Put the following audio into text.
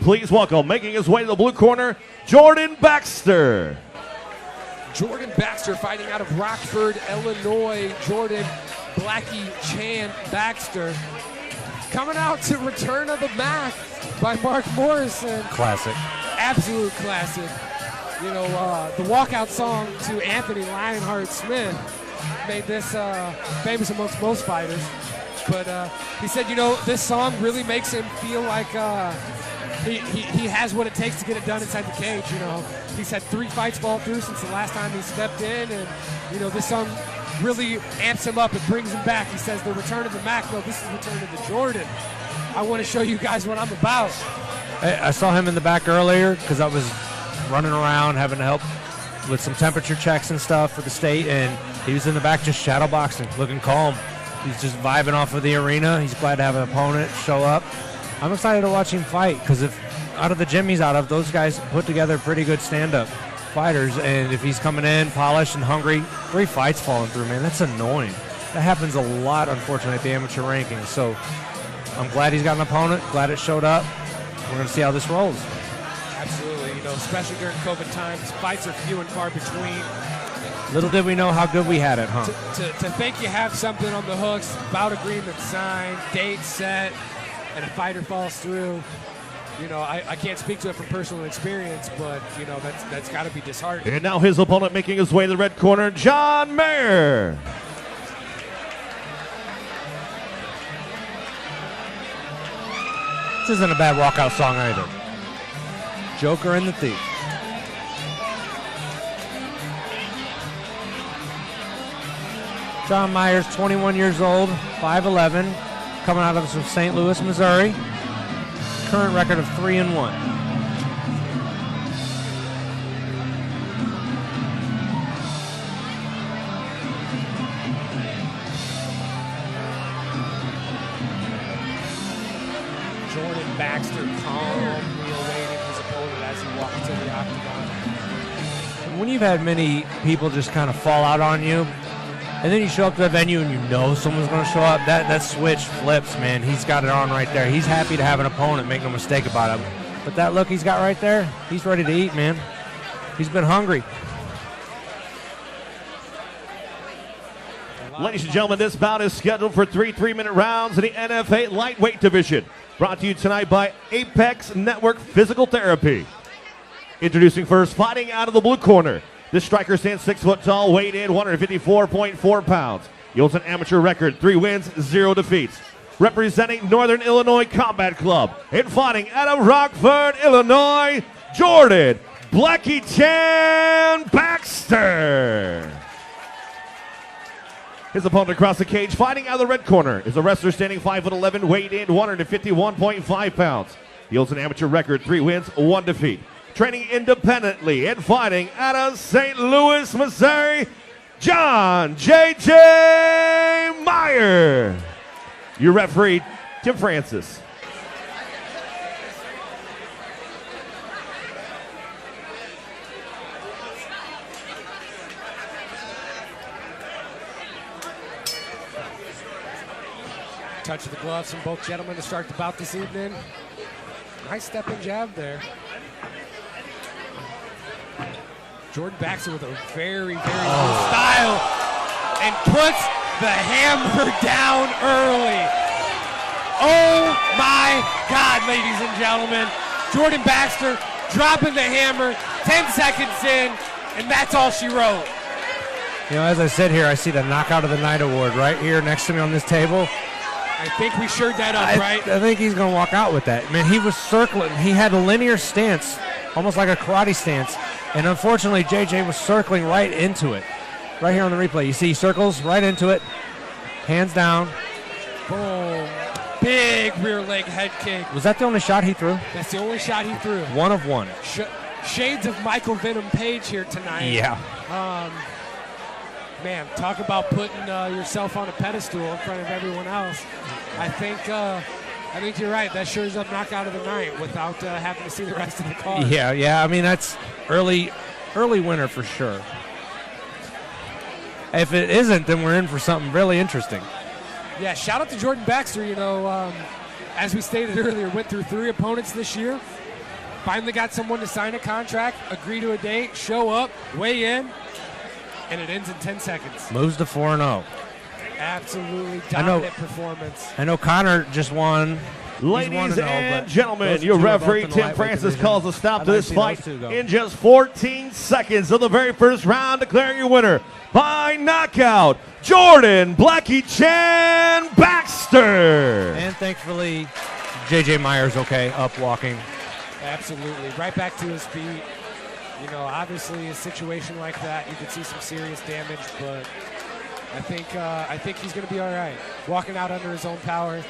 please welcome, making his way to the blue corner, Jordan Baxter. Jordan Baxter fighting out of Rockford, Illinois. Jordan Blackie Chan Baxter coming out to Return of the Mac by Mark Morrison. Classic. Absolute classic. You know, the walkout song to Anthony Lionheart Smith made this famous amongst most fighters. But he said, you know, this song really makes him feel like he has what it takes to get it done inside the cage. You know, he's had 3 fights fall through since the last time he stepped in, and you know, this song really amps him up. It brings him back. He says, the Return of the Mac. No, this is Return of the Jordan. I want to show you guys what I'm about. I saw him in the back earlier because I was running around having to help with some temperature checks and stuff for the state, and he was in the back just shadow boxing, looking calm. He's just vibing off of the arena. He's glad to have an opponent show up. I'm excited to watch him fight because if out of the gym he's out of, those guys put together pretty good stand-up fighters, and if he's coming in polished and hungry, 3 fights falling through, man, that's annoying. That happens a lot, unfortunately, at the amateur rankings. So I'm glad he's got an opponent, glad it showed up. We're going to see how this rolls. Absolutely. You know, especially during COVID times, fights are few and far between. Little did we know how good we had it, huh? To think you have something on the hooks, bout agreement signed, date set, and a fighter falls through. You know, I can't speak to it from personal experience, but, you know, that's got to be disheartening. And now his opponent making his way to the red corner, John Mayer. This isn't a bad walkout song either. Joker and the Thief. John Myers, 21 years old, 5'11", coming out of St. Louis, Missouri. Current record of 3-1. Jordan Baxter calmly awaiting his opponent as he walks to the octagon. When you've had many people just kind of fall out on you, and then you show up to the venue and you know someone's going to show up, that switch flips, man. He's got it on right there. He's happy to have an opponent, make no mistake about it. But that look he's got right there, he's ready to eat, man. He's been hungry. Ladies and gentlemen, this bout is scheduled for 3 3-minute rounds in the NFA lightweight division. Brought to you tonight by Apex Network Physical Therapy. Introducing first, fighting out of the blue corner. This striker stands 6 foot tall, weighed in 154.4 pounds. He holds an amateur record, 3 wins, 0 defeats. Representing Northern Illinois Combat Club and fighting out of Rockford, Illinois, Jordan Blackie Chan Baxter. His opponent across the cage, fighting out of the red corner, is a wrestler standing 5'11", weighed in 151.5 pounds. He holds an amateur record, 3 wins, 1 defeat. Training independently and fighting out of St. Louis, Missouri, John J.J. Meyer. Your referee, Tim Francis. Touch of the gloves from both gentlemen to start the bout this evening. Nice step and jab there. Jordan Baxter with a very, very good style and puts the hammer down early. Oh my God, ladies and gentlemen. Jordan Baxter dropping the hammer, 10 seconds in, and that's all she wrote. You know, as I sit here, I see the Knockout of the Night award right here next to me on this table. I think we shored that up, right? I think he's going to walk out with that. Man, he was circling. He had a linear stance, almost like a karate stance. And unfortunately, JJ was circling right into it. Right here on the replay. You see he circles right into it. Hands down. Boom. Big rear leg head kick. Was that the only shot he threw? That's the only shot he threw. 1 of 1. Shades of Michael Venom Page here tonight. Yeah. Man, talk about putting yourself on a pedestal in front of everyone else. I think you're right. That sure is a knockout of the night without having to see the rest of the card. Yeah. I mean, that's early winner for sure. If it isn't, then we're in for something really interesting. Yeah, shout out to Jordan Baxter. You know, as we stated earlier, went through 3 opponents this year. Finally got someone to sign a contract, agree to a date, show up, weigh in, and it ends in 10 seconds. Moves to 4-0. Absolutely dominant performance. I know Connor just won. Ladies and gentlemen, your referee, Tim Francis, calls a stop to this fight in just 14 seconds of the very first round, declaring your winner by knockout, Jordan Blackie Chan Baxter. And thankfully, J.J. Myers okay, up walking. Absolutely. Right back to his feet. You know, obviously a situation like that, you could see some serious damage, but I think he's going to be all right. Walking out under his own power.